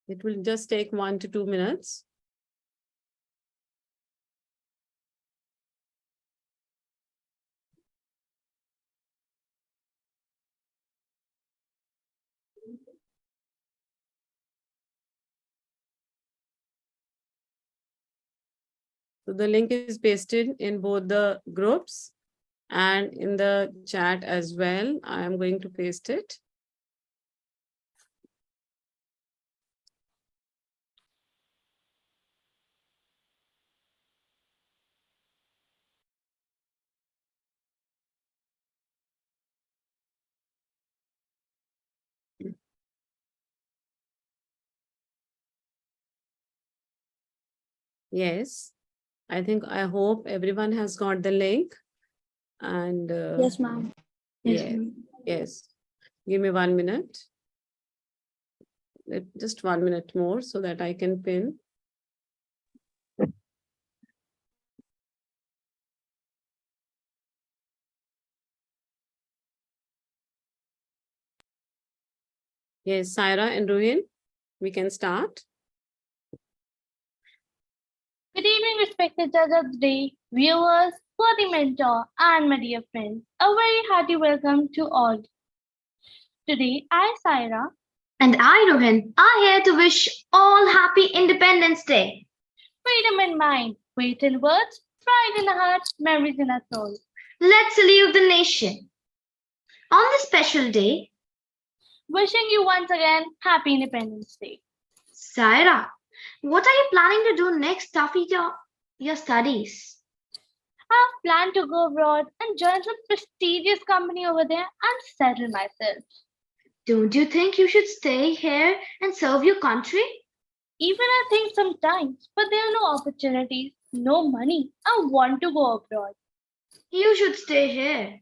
It will just take 1 to 2 minutes. So the link is pasted in both the groups and in the chat as well. I am going to paste it. Yes, I hope everyone has got the link. And Yes, ma'am. yes, yes. Give me 1 minute. Just 1 minute more so that I can pin. Yes, Saira and Ruhin, we can start. Good evening, respected judge of the day, viewers, worthy mentor, and my dear friends. A very hearty welcome to all. Today, I, Saira, and I, Rohan, are here to wish all happy Independence Day. freedom in mind, faith in words, pride in the heart, memories in our soul. Let's salute the nation. On this special day, Wishing you once again happy Independence Day. Saira, what are you planning to do next after your studies? I have planned to go abroad and join some prestigious company over there and settle myself. Don't you think you should stay here and serve your country? Even I think sometimes, but there are no opportunities, no money. I want to go abroad. You should stay here.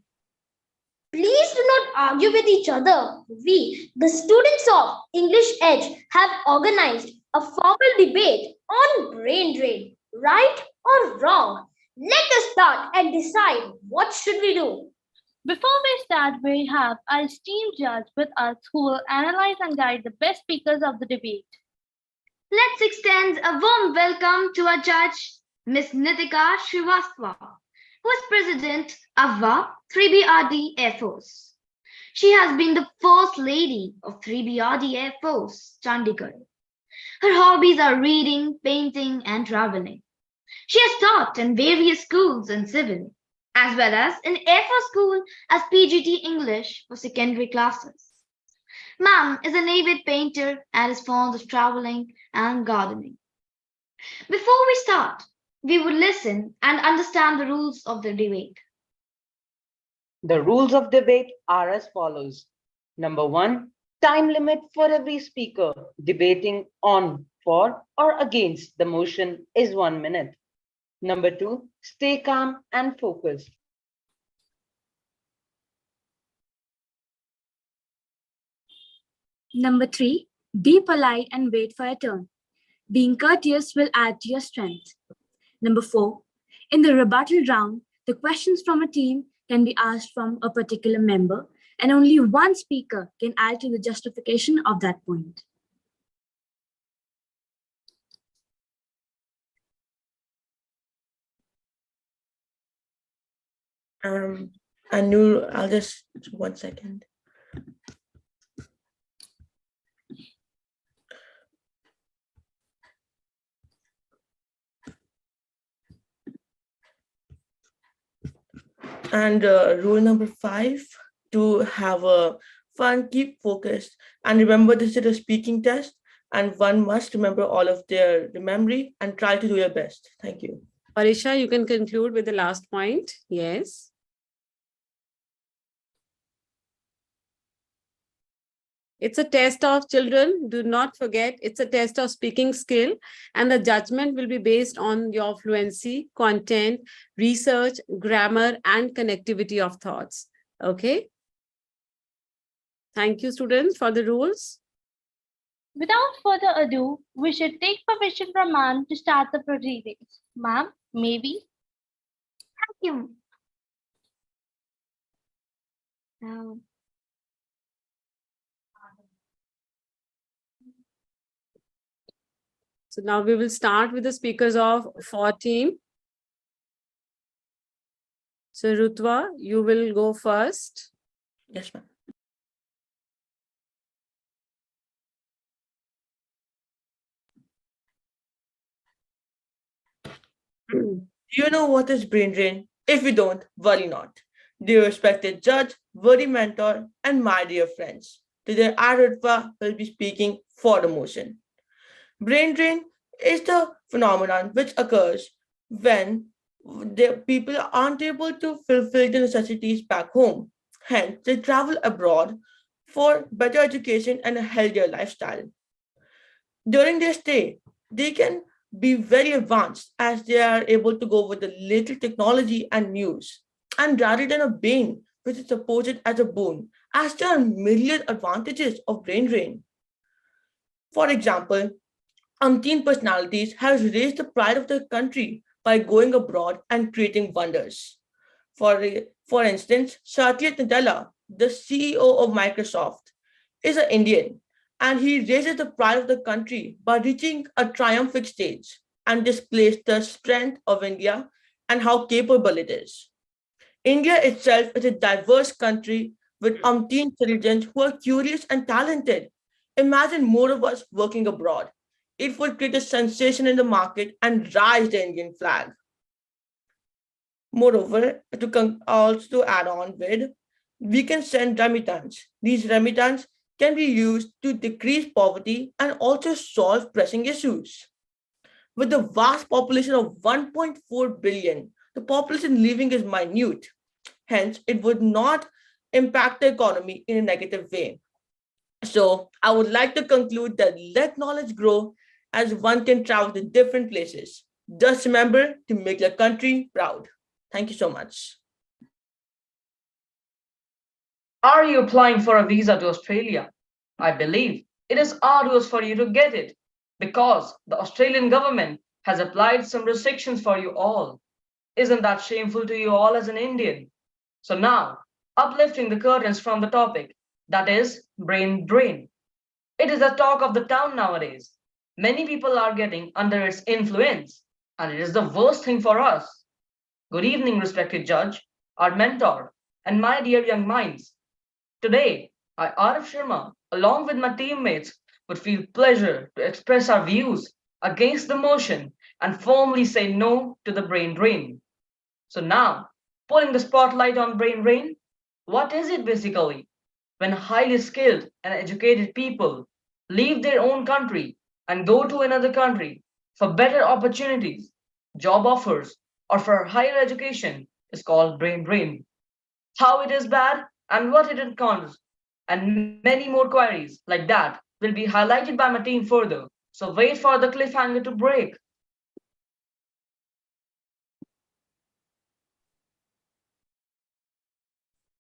Please do not argue with each other. We, the students of English Edge, have organized a formal debate on brain drain. Right or wrong? Let us start and decide what should we do. Before we start, we have our esteemed judge with us who will analyze and guide the best speakers of the debate. Let's extend a warm welcome to our judge, Ms. Nitika Srivastava, who is President of our 3BRD Air Force. She has been the First Lady of 3BRD Air Force, Chandigarh. Her hobbies are reading, painting, and traveling. She has taught in various schools in civil, as well as in Air Force School as PGT English for secondary classes. Ma'am is an avid painter and is fond of traveling and gardening. Before we start, we would listen and understand the rules of the debate. The rules of debate are as follows. Number 1, time limit for every speaker debating on, for, or against the motion is 1 minute. Number 2, stay calm and focused. Number 3, be polite and wait for your turn. Being courteous will add to your strength. Number 4, in the rebuttal round, the questions from a team can be asked from a particular member, and only one speaker can add to the justification of that point. Anu, I'll just 1 second. And rule number 5, to have a fun, keep focused, and remember this is a speaking test, and one must remember all of their memory and try to do your best. Thank you. Parisha, you can conclude with the last point. Yes. It's a test of children. Do not forget, it's a test of speaking skill, and the judgment will be based on your fluency, content, research, grammar, and connectivity of thoughts. Okay. Thank you, students, for the rules. Without further ado, we should take permission from ma'am to start the proceedings. Ma'am, maybe? Thank you. Now, So now we will start with the speakers of for team. So Rutva, you will go first. Yes, ma'am. Do you know what is brain drain? If you don't, worry not. Dear respected judge, worthy mentor, and my dear friends, today Arutva will be speaking for the motion. Brain drain is the phenomenon which occurs when the people aren't able to fulfill the necessities back home. Hence, they travel abroad for better education and a healthier lifestyle. During their stay, they can be very advanced as they are able to go with the latest technology and news. And rather than a bane, which is supposed as a boon, as there are myriad advantages of brain drain. For example, umpteen personalities have raised the pride of their country by going abroad and creating wonders. For instance, Satya Nadella, the CEO of Microsoft, is an Indian and he raises the pride of the country by reaching a triumphant stage and displays the strength of India and how capable it is. India itself is a diverse country with umpteen citizens who are curious and talented. Imagine more of us working abroad. It would create a sensation in the market and rise the Indian flag. Moreover, also add on with, we can send remittance. These remittance can be used to decrease poverty and also solve pressing issues. With the vast population of 1.4 billion, the population living is minute. Hence, it would not impact the economy in a negative way. So I would like to conclude that let knowledge grow as one can travel to different places. Just remember to make your country proud. Thank you so much. Are you applying for a visa to Australia? I believe it is arduous for you to get it because the Australian government has applied some restrictions for you all. Isn't that shameful to you all as an Indian? So now, uplifting the curtains from the topic, that is brain drain. It is the talk of the town nowadays. Many people are getting under its influence, and it is the worst thing for us. Good evening, respected judge, our mentor, and my dear young minds. Today, I, Arif Sharma, along with my teammates, would feel pleasure to express our views against the motion and firmly say no to the brain drain. So now, pulling the spotlight on brain drain, what is it basically? When highly skilled and educated people leave their own country and go to another country for better opportunities, job offers, or for higher education is called brain drain. How it is bad and what it encounters, and many more queries like that will be highlighted by my team further. So wait for the cliffhanger to break.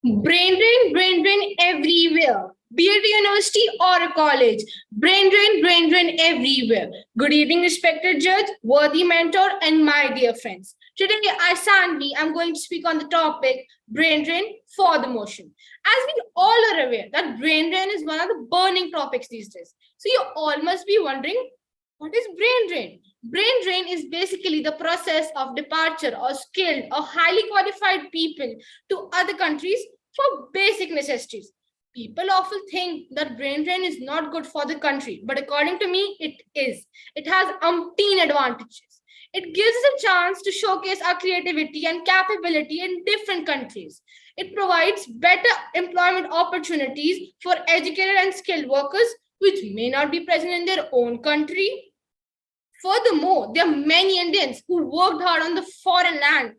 Brain drain everywhere. Be it a university or a college. Brain drain everywhere. Good evening, respected judge, worthy mentor, and my dear friends. Today, I'm going to speak on the topic brain drain for the motion. As we all are aware that brain drain is one of the burning topics these days. So you all must be wondering, what is brain drain? Brain drain is basically the process of departure of skilled or highly qualified people to other countries for basic necessities. People often think that brain drain is not good for the country, but according to me, it is. It has umpteen advantages. It gives us a chance to showcase our creativity and capability in different countries. It provides better employment opportunities for educated and skilled workers, which may not be present in their own country. Furthermore, there are many Indians who worked hard on the foreign land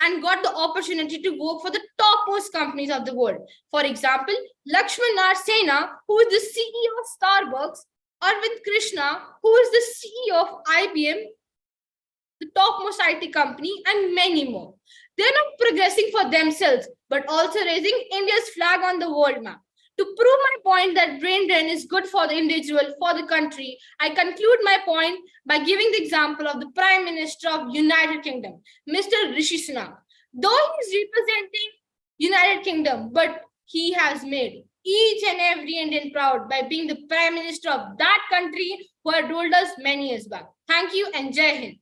and got the opportunity to work for the topmost companies of the world. For example, Lakshman Narsena, who is the CEO of Starbucks, Arvind Krishna, who is the CEO of IBM, the topmost IT company, and many more. They're not progressing for themselves, but also raising India's flag on the world map. To prove my point that brain drain is good for the individual, for the country, I conclude my point by giving the example of the Prime Minister of United Kingdom, Mr. Rishi Sunak. Though he is representing United Kingdom, but he has made each and every Indian proud by being the Prime Minister of that country who had ruled us many years back. Thank you and Jai Hind.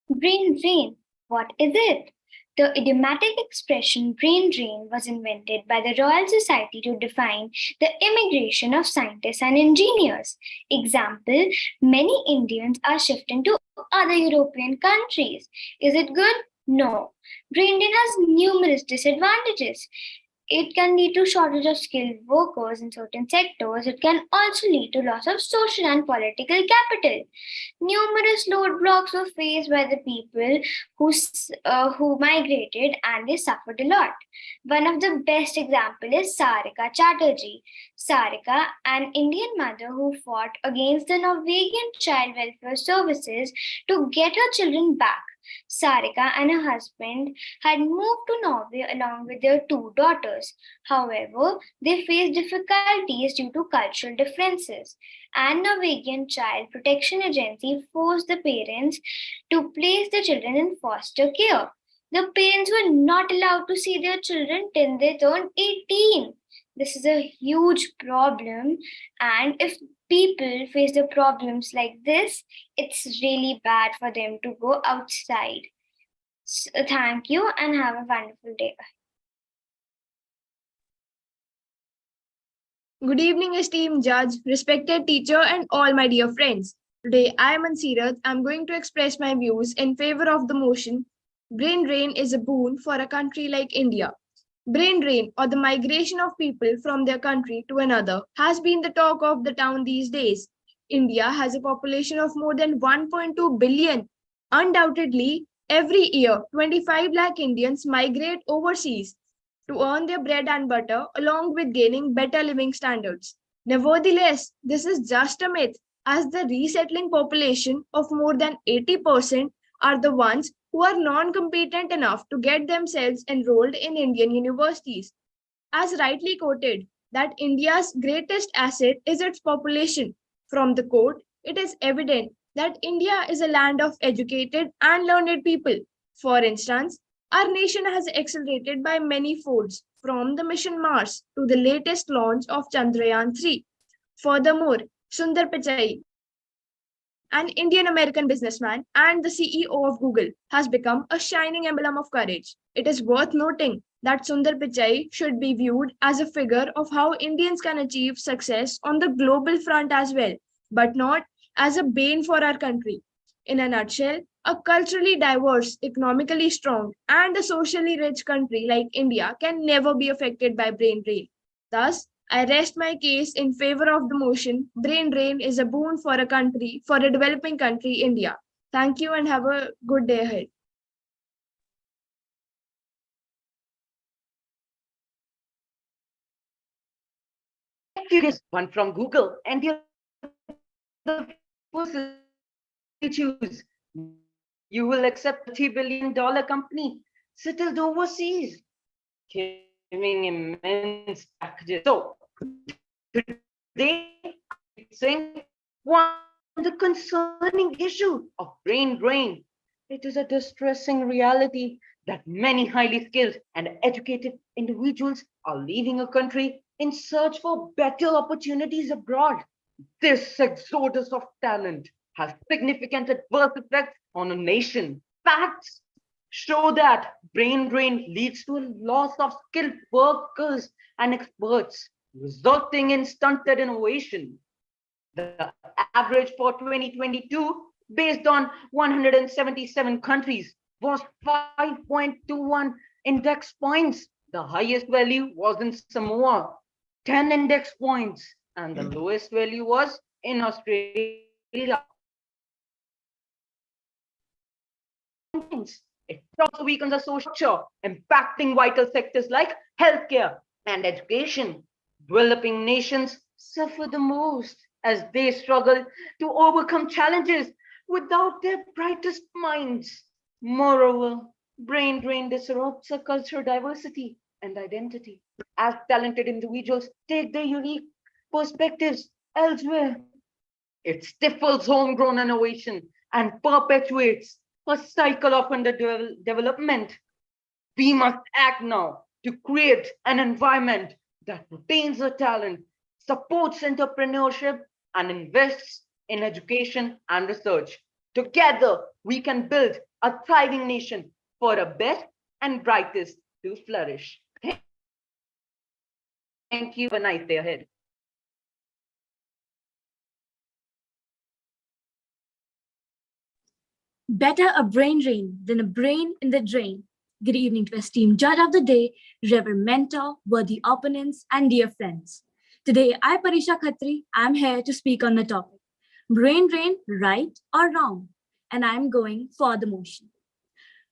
Brain drain. What is it? The idiomatic expression brain drain was invented by the Royal Society to define the immigration of scientists and engineers. Example, many Indians are shifting to other European countries. Is it good? No. Brain drain has numerous disadvantages. It can lead to shortage of skilled workers in certain sectors. It can also lead to loss of social and political capital. Numerous roadblocks were faced by the people who migrated, and they suffered a lot. One of the best examples is Sarika Chatterjee. Sarika, an Indian mother who fought against the Norwegian Child Welfare Services to get her children back. Sarika and her husband had moved to Norway along with their 2 daughters. However, they faced difficulties due to cultural differences, and Norwegian Child Protection Agency forced the parents to place the children in foster care. The parents were not allowed to see their children till they turned 18. This is a huge problem, and if people face the problems like this, it's really bad for them to go outside. Thank you and have a wonderful day. Good evening, esteemed judge, respected teacher, and all my dear friends. Today, I am Ansirat. I'm going to express my views in favor of the motion, brain drain is a boon for a country like India. Brain drain, or the migration of people from their country to another, has been the talk of the town these days. India has a population of more than 1.2 billion. Undoubtedly, every year, 25 lakh Indians migrate overseas to earn their bread and butter, along with gaining better living standards. Nevertheless, this is just a myth, as the resettling population of more than 80% are the ones who are non-competent enough to get themselves enrolled in Indian universities. As rightly quoted, that India's greatest asset is its population. From the quote, it is evident that India is a land of educated and learned people. For instance, our nation has accelerated by many folds, from the mission Mars to the latest launch of Chandrayaan-3. Furthermore, Sundar Pichai, an Indian-American businessman and the CEO of Google, has become a shining emblem of courage. It is worth noting that Sundar Pichai should be viewed as a figure of how Indians can achieve success on the global front as well, but not as a bane for our country. In a nutshell, a culturally diverse, economically strong, and a socially rich country like India can never be affected by brain drain. Thus, I rest my case in favor of the motion, brain drain is a boon for a country, for a developing country, India. Thank you and have a good day ahead. One from Google and the other person you choose. You will accept a $30 billion company settled overseas, giving immense packages. So today, I'm saying one the concerning issue of brain drain. It is a distressing reality that many highly skilled and educated individuals are leaving a country in search for better opportunities abroad. This exodus of talent has significant adverse effects on a nation. Facts show that brain drain leads to a loss of skilled workers and experts, resulting in stunted innovation. The average for 2022, based on 177 countries, was 5.21 index points. The highest value was in Samoa, 10 index points, and the lowest value was in Australia. It also weakens the social structure, impacting vital sectors like healthcare and education. Developing nations suffer the most as they struggle to overcome challenges without their brightest minds. Moreover, brain drain disrupts a cultural diversity and identity, as talented individuals take their unique perspectives elsewhere. It stifles homegrown innovation and perpetuates a cycle of underdevelopment. We must act now to create an environment that retains the talent, supports entrepreneurship, and invests in education and research. Together, we can build a thriving nation for a best and brightest to flourish. Thank you. Have a nice day ahead. Better a brain drain than a brain in the drain. Good evening to esteemed judge of the day, reverend mentor, worthy opponents, and dear friends. Today, I, Parisha Khatri, am here to speak on the topic, brain drain, right or wrong? And I'm going for the motion.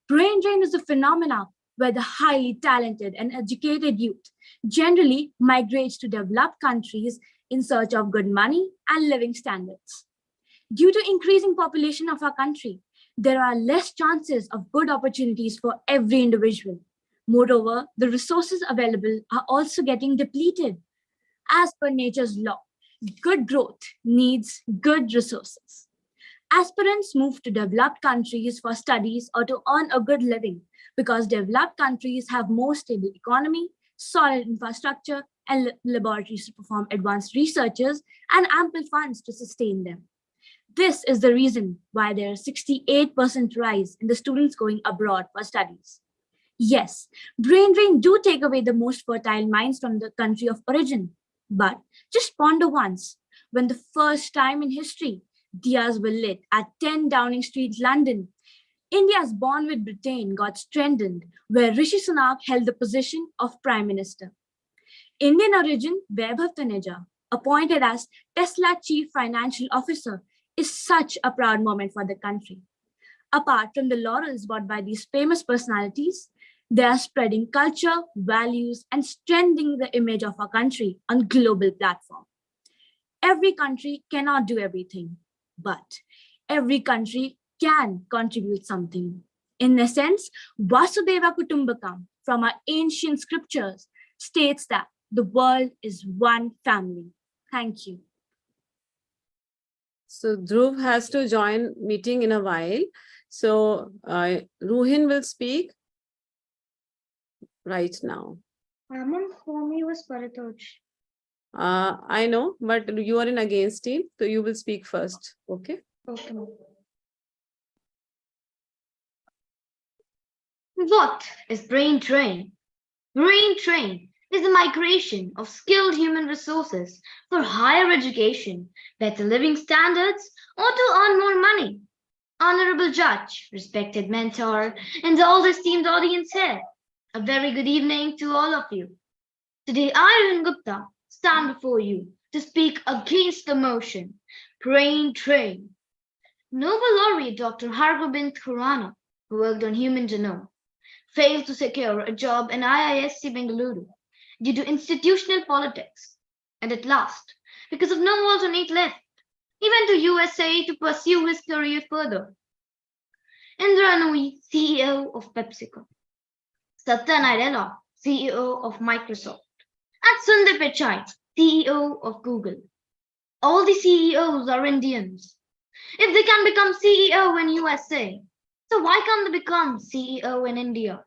Brain drain is a phenomenon where the highly talented and educated youth generally migrates to developed countries in search of good money and living standards. Due to increasing population of our country, there are less chances of good opportunities for every individual. Moreover, the resources available are also getting depleted. As per nature's law, good growth needs good resources. Aspirants move to developed countries for studies or to earn a good living because developed countries have more stable economy, solid infrastructure, and laboratories to perform advanced researches and ample funds to sustain them. This is the reason why there is 68% rise in the students going abroad for studies. Yes, brain drain do take away the most fertile minds from the country of origin. But just ponder once, when the first time in history, diyas were lit at 10 Downing Street, London, India's Born with Britain got strengthened, where Rishi Sunak held the position of Prime Minister. Indian origin Vaibhav Taneja, appointed as Tesla Chief Financial Officer, is such a proud moment for the country. Apart from the laurels bought by these famous personalities, they are spreading culture, values, and strengthening the image of our country on global platform. Every country cannot do everything, but every country can contribute something. In a sense, Vasudeva Kutumbakam from our ancient scriptures states that the world is one family. Thank you. So Dhruv has to join meeting in a while. So Ruhin will speak right now. Ma'am, for me was Paritoj. I know, but you are in against team, so you will speak first. Okay. Okay. What is brain drain? Brain drain is the migration of skilled human resources for higher education, better living standards, or to earn more money. Honorable Judge, respected mentor, and all the esteemed audience here, a very good evening to all of you. Today, I, Ruhin Gupta, stand before you to speak against the motion, brain drain. Nobel laureate Dr. Hargobind Khurana, who worked on human genome, failed to secure a job in IISc Bengaluru due to institutional politics. And at last, because of no alternate left, he went to USA to pursue his career further. Indra Nooyi, CEO of PepsiCo, Satya Nadella, CEO of Microsoft, and Sundar Pichai, CEO of Google. All the CEOs are Indians. If they can become CEO in USA, so why can't they become CEO in India?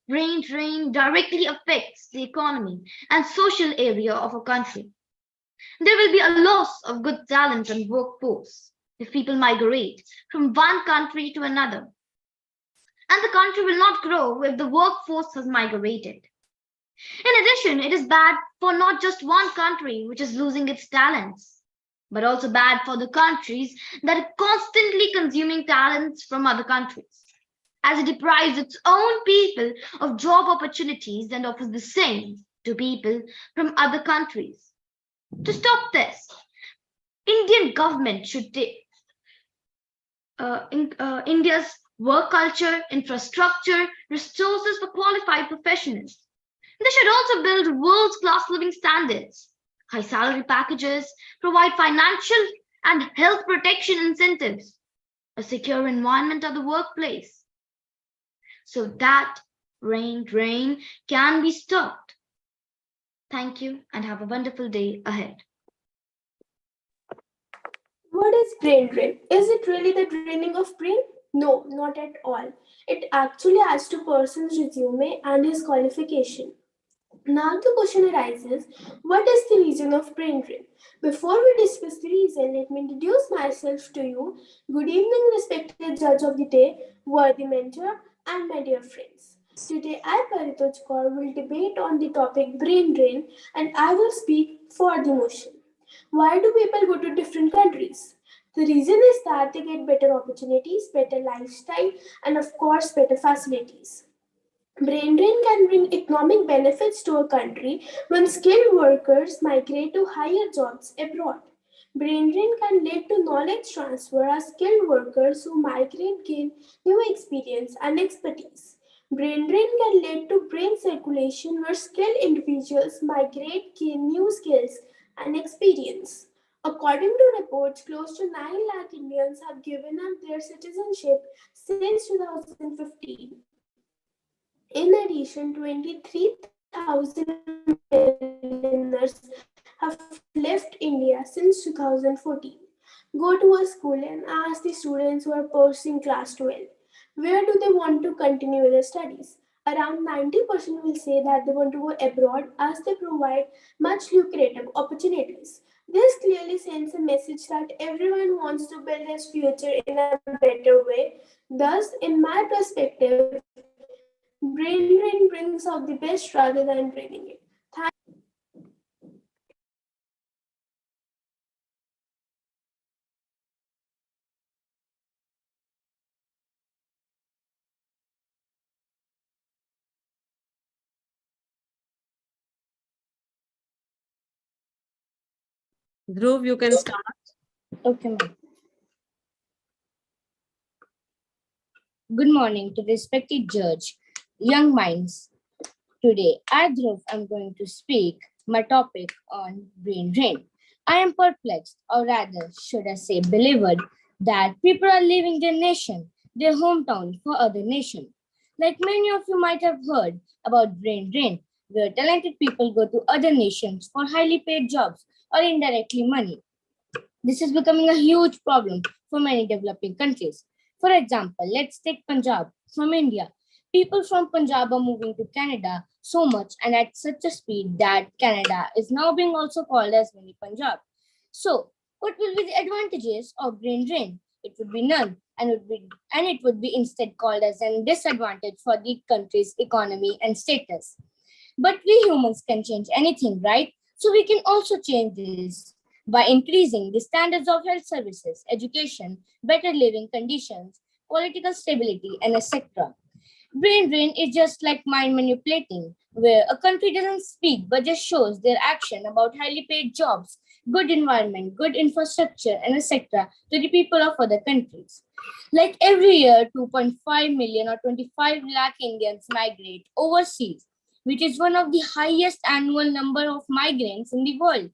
Brain drain directly affects the economy and social area of a country. There will be a loss of good talent and workforce if people migrate from one country to another. And the country will not grow if the workforce has migrated. In addition, it is bad for not just one country which is losing its talents, but also bad for the countries that are constantly consuming talents from other countries, as it deprives its own people of job opportunities and offers the same to people from other countries. To stop this, Indian government should take India's work culture, infrastructure, resources for qualified professionals. They should also build world-class living standards, high salary packages, provide financial and health protection incentives, a secure environment at the workplace, so that brain drain can be stopped. Thank you and have a wonderful day ahead. What is brain drain? Is it really the draining of brain? No, not at all. It actually adds to person's resume and his qualification. Now the question arises, what is the reason of brain drain? Before we discuss the reason, let me introduce myself to you. Good evening, respected judge of the day, worthy mentor, and my dear friends. Today, I, Paritoj Kaur, will debate on the topic brain drain, and I will speak for the motion. Why do people go to different countries? The reason is that they get better opportunities, better lifestyle, and of course, better facilities. Brain drain can bring economic benefits to a country when skilled workers migrate to higher jobs abroad. Brain drain can lead to knowledge transfer as skilled workers who migrate gain new experience and expertise. Brain drain can lead to brain circulation where skilled individuals migrate, gain new skills and experience. According to reports, close to 9 lakh Indians have given up their citizenship since 2015. In addition, 23,000 millionaires have left India since 2014. Go to a school and ask the students who are pursuing class 12, where do they want to continue their studies? Around 90% will say that they want to go abroad as they provide much lucrative opportunities. This clearly sends a message that everyone wants to build his future in a better way. Thus, in my perspective, brain drain brings out the best rather than draining it. Dhruv, you can start. Okay, ma'am. Good morning to the respected judge, young minds. Today, I, Dhruv, am going to speak my topic on brain drain. I am perplexed, or rather, should I say, believered, that people are leaving their nation, their hometown, for other nation. Like many of you might have heard about brain drain, where talented people go to other nations for highly paid jobs or indirectly money. This is becoming a huge problem for many developing countries. For example, let's take Punjab from India. People from Punjab are moving to Canada so much and at such a speed that Canada is now being also called as mini Punjab. So, what will be the advantages of brain drain? It would be none, and it would be instead called as a disadvantage for the country's economy and status. But we humans can change anything, right? So we can also change this by increasing the standards of health services, education, better living conditions, political stability, and etc. Brain drain is just like mind manipulating, where a country doesn't speak but just shows their action about highly paid jobs, good environment, good infrastructure, and etc. to the people of other countries. Like every year, 2.5 million or 25 lakh Indians migrate overseas, which is one of the highest annual number of migrants in the world.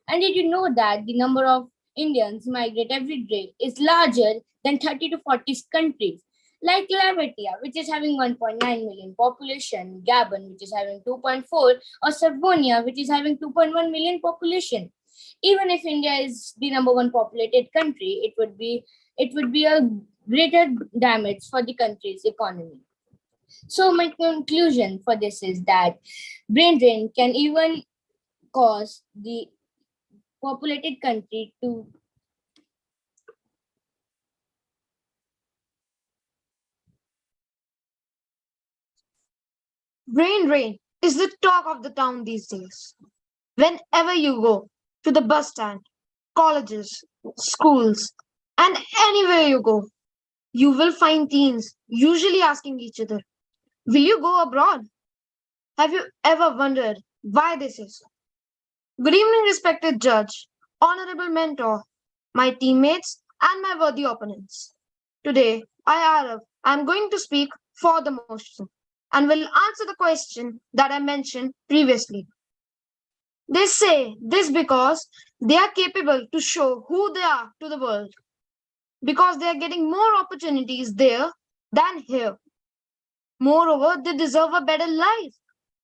And did you know that the number of Indians migrate every day is larger than 30 to 40 countries? Like Latvia, which is having 1.9 million population, Gabon, which is having 2.4, or Slavonia, which is having 2.1 million population. Even if India is the number one populated country, it would be a greater damage for the country's economy. So my conclusion for this is that brain drain can even cause the populated country to Brain drain is the talk of the town these days. Whenever you go to the bus stand, colleges, schools, and anywhere you go, you will find teens usually asking each other, will you go abroad? Have you ever wondered why this is? Good evening, respected judge, honorable mentor, my teammates, and my worthy opponents. Today, I am going to speak for the motion and will answer the question that I mentioned previously. They say this because they are capable to show who they are to the world, because they are getting more opportunities there than here. Moreover, they deserve a better life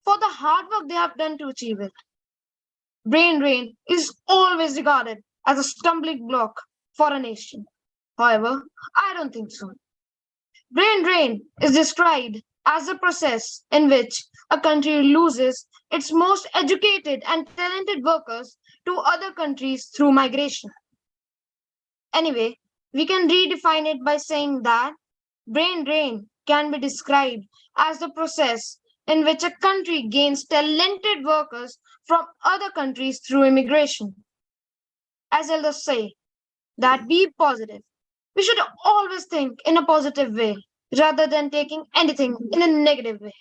for the hard work they have done to achieve it. Brain drain is always regarded as a stumbling block for a nation. However, I don't think so. Brain drain is described as a process in which a country loses its most educated and talented workers to other countries through migration. Anyway, we can redefine it by saying that brain drain can be described as the process in which a country gains talented workers from other countries through immigration. As elders say, that be positive. We should always think in a positive way rather than taking anything in a negative way.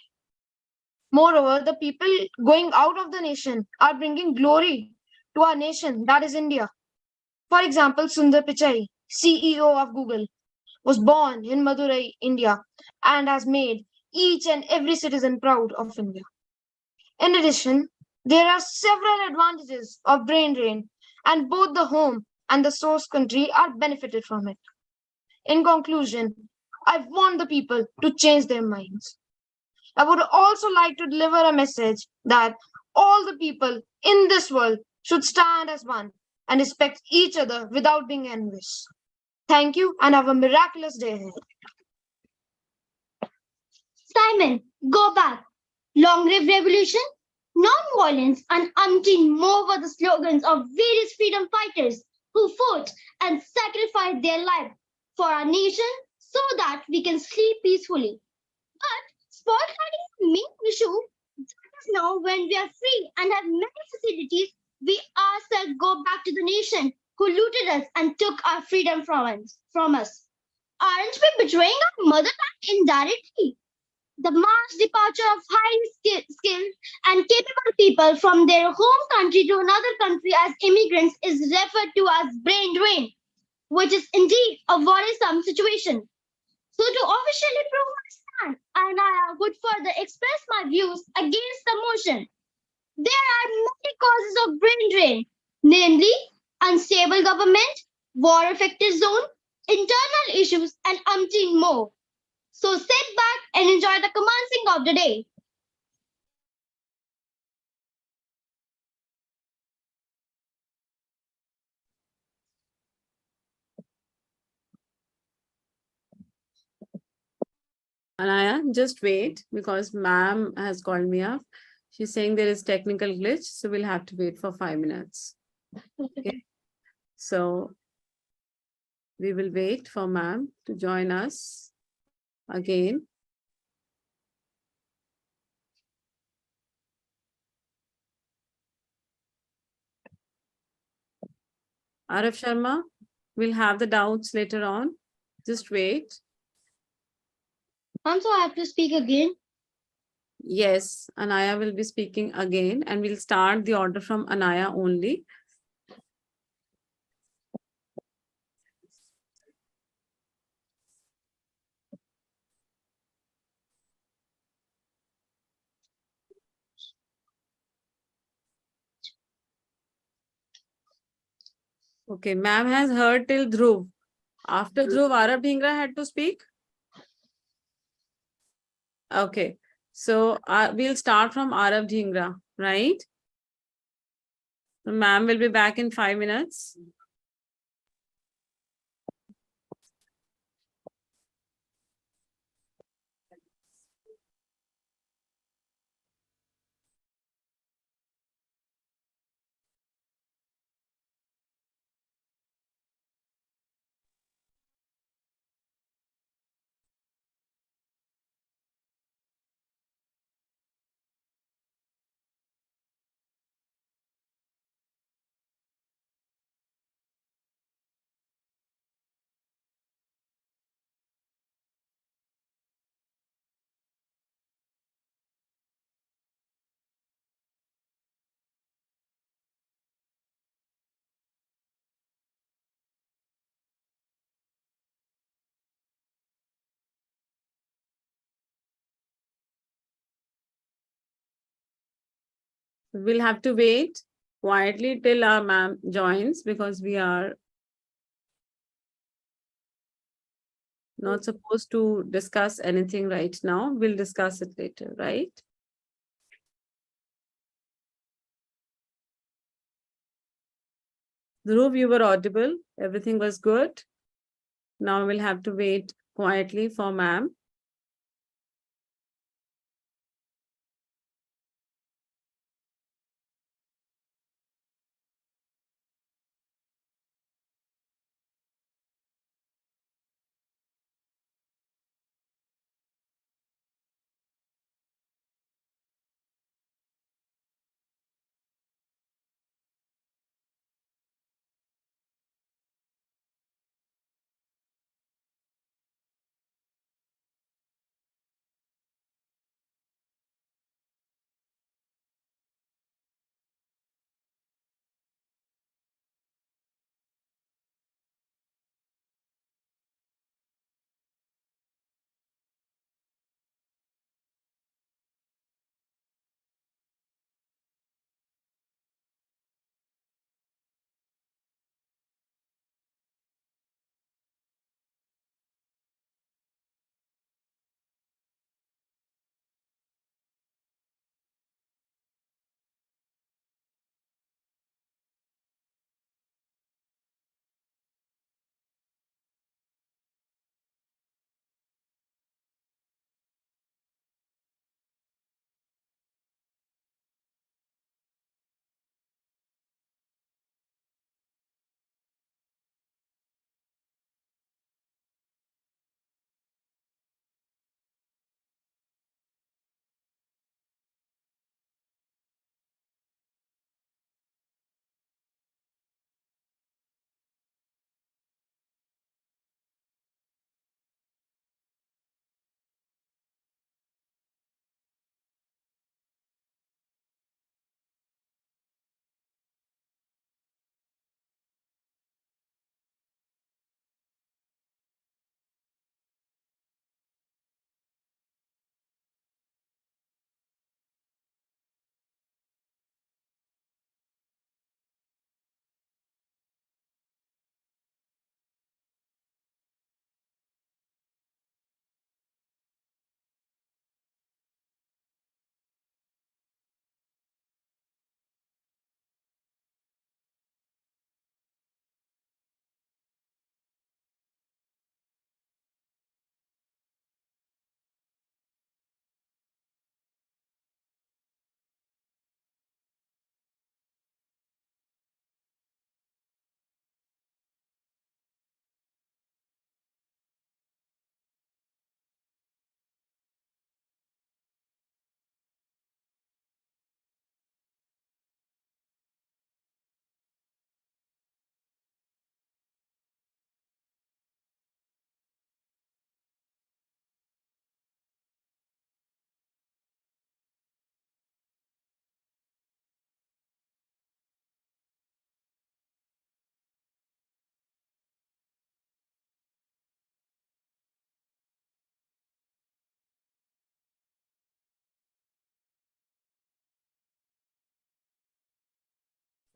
Moreover, the people going out of the nation are bringing glory to our nation, that is India. For example, Sundar Pichai, CEO of Google, was born in Madurai, India, and has made each and every citizen proud of India. In addition, there are several advantages of brain drain, and both the home and the source country are benefited from it. In conclusion, I want the people to change their minds. I would also like to deliver a message that all the people in this world should stand as one and respect each other without being envious. Thank you and have a miraculous day ahead. Simon, go back. Long live revolution, non-violence, and umpteen more were the slogans of various freedom fighters who fought and sacrificed their life for our nation so that we can sleep peacefully. But spotlighting the main issue, that is now when we are free and have many facilities, we ourselves go back to the nation who looted us and took our freedom from us. Aren't we betraying our motherland indirectly? The mass departure of highly skilled and capable people from their home country to another country as immigrants is referred to as brain drain, which is indeed a worrisome situation. So to officially prove my stand, and I would further express my views against the motion. There are many causes of brain drain, namely unstable government, war-affected zone, internal issues, and umpteen more. So sit back and enjoy the commencing of the day. Anaya, just wait because ma'am has called me up. She's saying there is technical glitch, so we'll have to wait for 5 minutes. Okay. So we will wait for ma'am to join us again. Arif Sharma, we'll have the doubts later on. Just wait. So I have to speak again. Yes, Anaya will be speaking again and we'll start the order from Anaya only. Okay, ma'am has heard till Dhruv. After Dhruv, Arav Dhingra had to speak? Okay, so we'll start from Arav Dhingra, right? So ma'am will be back in 5 minutes. We'll have to wait quietly till our ma'am joins because we are not supposed to discuss anything right now. We'll discuss it later, right? Dhruv, you were audible. Everything was good. Now we'll have to wait quietly for ma'am.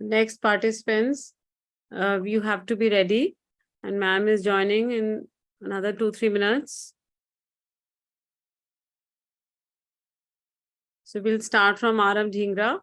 Next participants, you have to be ready, and ma'am is joining in another 2-3 minutes. So we'll start from Arav Dhingra.